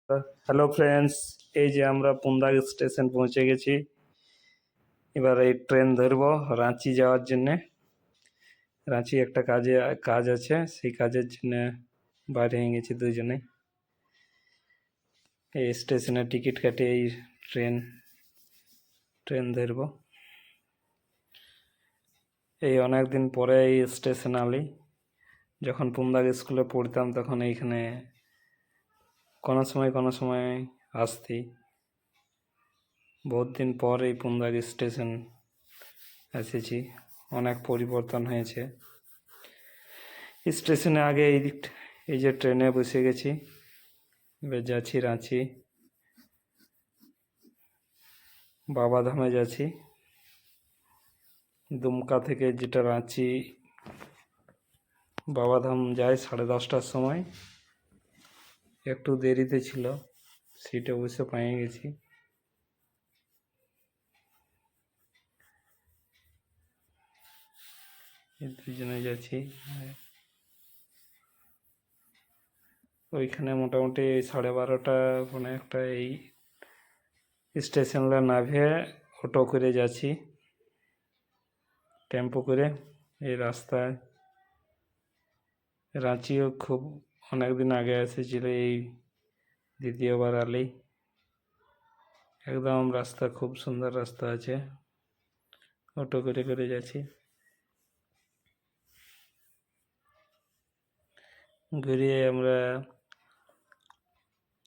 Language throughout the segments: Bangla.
হ্যালো ফ্রেন্ডস, এই যে আমরা পুন্দাগ স্টেশন পৌঁছে গেছি। এবার এই ট্রেন ধরবো রাঁচি যাওয়ার জন্যে। রাঁচি একটা কাজ আছে, সেই কাজের জন্য বাইরে হয়ে গেছি দুজনে। এই স্টেশনে টিকিট কাটে এই ট্রেন ধরবো। এই অনেক দিন পরে এই স্টেশন আলি। যখন পুন্দাগ স্কুলে পড়তাম তখন এইখানে কোনো সময় আসতি। বহুত দিন পর এই পুন্দাগ স্টেশন এসেছি। অনেক পরিবর্তন হয়েছে স্টেশনে। আগে এই যে ট্রেনে বসে গেছি, এবার যাচ্ছি রাঁচি, বাবাধামে যাচ্ছি। দুমকা থেকে যেটা রাঁচি বাবাধাম যায় 10:30টার সময়। একটু দেরিতে ছিল, সিটে অবশ্য পেয়ে গেছি। দুজনে যাচ্ছি। ওইখানে মোটামুটি 12:30 মানে একটা এই স্টেশনটা নামিয়ে অটো করে যাচ্ছি, টেম্পো করে। এই রাস্তায় রাঁচিও খুব অনেকদিন আগে এসেছিল, এই দ্বিতীয়বার আলি। একদম রাস্তা খুব সুন্দর রাস্তা আছে, অটো করে যাচ্ছি।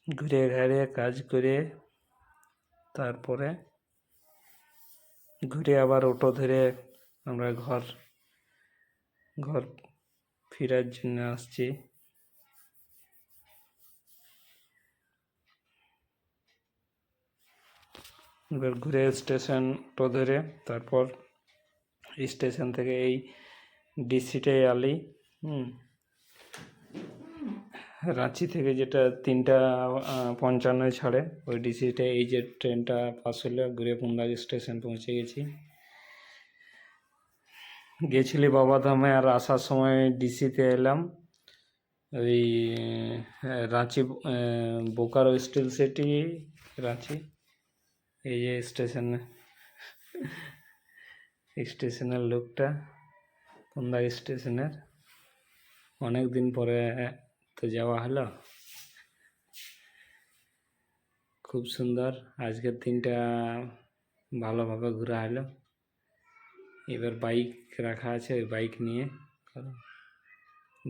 ঘুরে ঘাড়ে কাজ করে তারপরে ঘুরে আবার অটো ধরে আমরা ঘর ফেরার জন্য আসছি। এবার ঘুরে স্টেশন অটো ধরে তারপর স্টেশন থেকে এই ডিসিতে আলি। রাঁচি থেকে যেটা 3:55 ছাড়ে, ওই ডিসিতে এই যে ট্রেনটা পাস হলে ঘুরে পুন্দাগ স্টেশন পৌঁছে গেছিলি বাবাধামে। আর আসার সময় ডিসিতে এলাম, ওই রাঁচি বোকারো স্টিল সিটি রাঁচি। এই যে স্টেশনের লোকটা পুন্দাগ স্টেশনের। অনেক দিন পরে তো যাওয়া হলো, খুব সুন্দর। আজকের দিনটা ভালোভাবে ঘোরা হলো। এবার বাইক রাখা আছে, ওই বাইক নিয়ে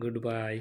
গুড বাই।